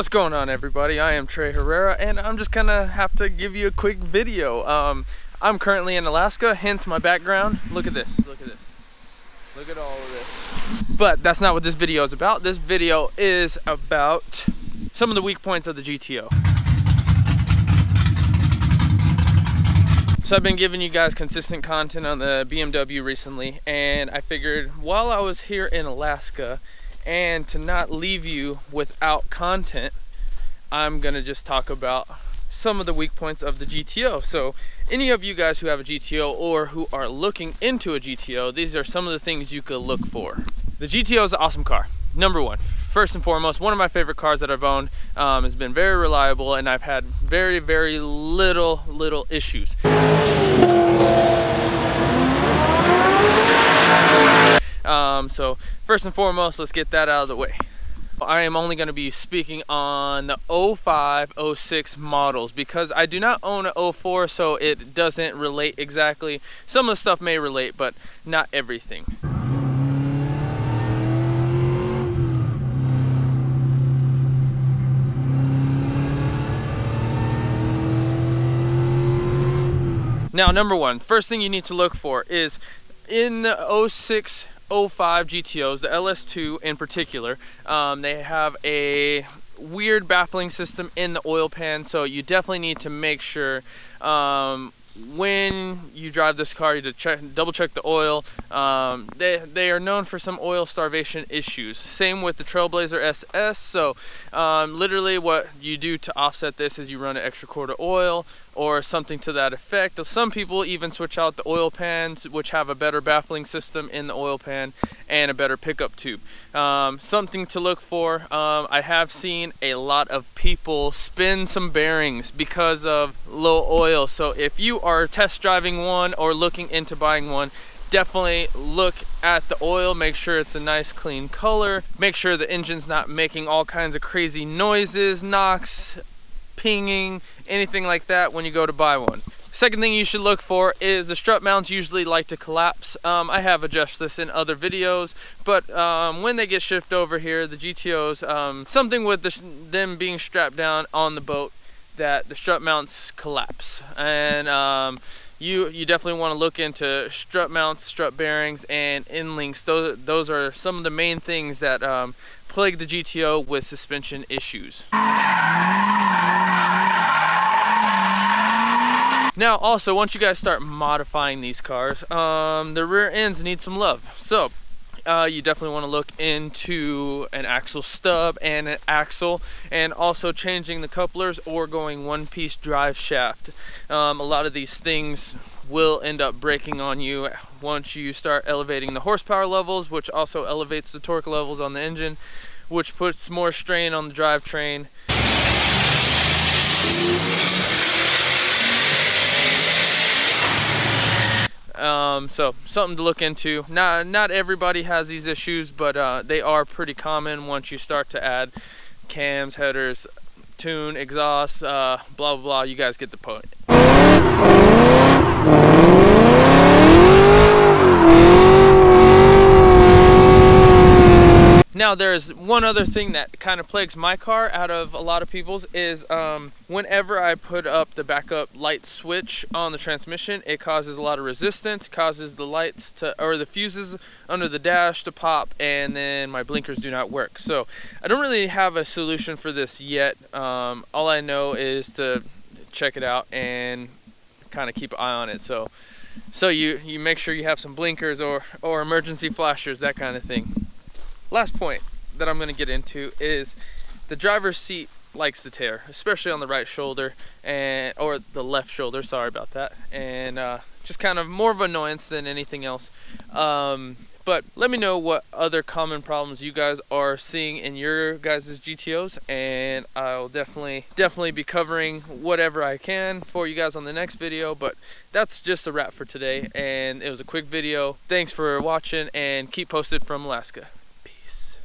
What's going on, everybody? I am Trey Herrera, and I'm just gonna have to give you a quick video. I'm currently in Alaska, hence my background. Look at this, look at this. Look at all of this. But that's not what this video is about. This video is about some of the weak points of the GTO. So I've been giving you guys consistent content on the BMW recently, and I figured while I was here in Alaska, and to not leave you without content, I'm gonna just talk about some of the weak points of the GTO. So any of you guys who have a GTO or who are looking into a GTO, these are some of the things you could look for. The GTO is an awesome car. Number one, first and foremost, one of my favorite cars that I've owned. Has been very reliable, and I've had very little issues. So first and foremost, let's get that out of the way. I am only going to be speaking on the 05, 06 models because I do not own an 04, so it doesn't relate exactly. Some of the stuff may relate, but not everything. Now, number one, first thing you need to look for is in the 06, 05 GTOs, the LS2 in particular, they have a weird baffling system in the oil pan, so you definitely need to make sure when you drive this car to double check the oil. They are known for some oil starvation issues. Same with the Trailblazer SS. So literally what you do to offset this is you run an extra quart of oil or something to that effect. Some people even switch out the oil pans, which have a better baffling system in the oil pan and a better pickup tube. Something to look for. I have seen a lot of people spin some bearings because of low oil. So if you are test driving one or looking into buying one, definitely look at the oil. Make sure it's a nice clean color. Make sure the engine's not making all kinds of crazy noises, knocks, pinging, anything like that when you go to buy one. Second thing you should look for is the strut mounts usually like to collapse. I have addressed this in other videos, but when they get shipped over here, the GTOs, something with them being strapped down on the boat, that the strut mounts collapse. And you definitely want to look into strut mounts, strut bearings, and end links. Those are some of the main things that plague the GTO with suspension issues. Now also, once you guys start modifying these cars, the rear ends need some love. So you definitely want to look into an axle stub and an axle, and also changing the couplers or going one-piece drive shaft. A lot of these things will end up breaking on you once you start elevating the horsepower levels, which also elevates the torque levels on the engine, which puts more strain on the drivetrain. So something to look into. Not everybody has these issues, but they are pretty common once you start to add cams, headers, tune, exhaust, blah blah blah. You guys get the point. Now there's one other thing that kind of plagues my car out of a lot of people's is whenever I put up the backup light switch on the transmission, it causes a lot of resistance, causes the lights to, or the fuses under the dash to pop, and then my blinkers do not work. So I don't really have a solution for this yet. All I know is to check it out and kind of keep an eye on it. So you make sure you have some blinkers or emergency flashers, that kind of thing. Last point that I'm going to get into is the driver's seat likes to tear, especially on the right shoulder or the left shoulder, sorry about that, and just kind of more of an annoyance than anything else. But let me know what other common problems you guys are seeing in your guys' GTOs, and I'll definitely be covering whatever I can for you guys on the next video. But that's just a wrap for today, and it was a quick video. Thanks for watching, and keep posted from Alaska. Peace.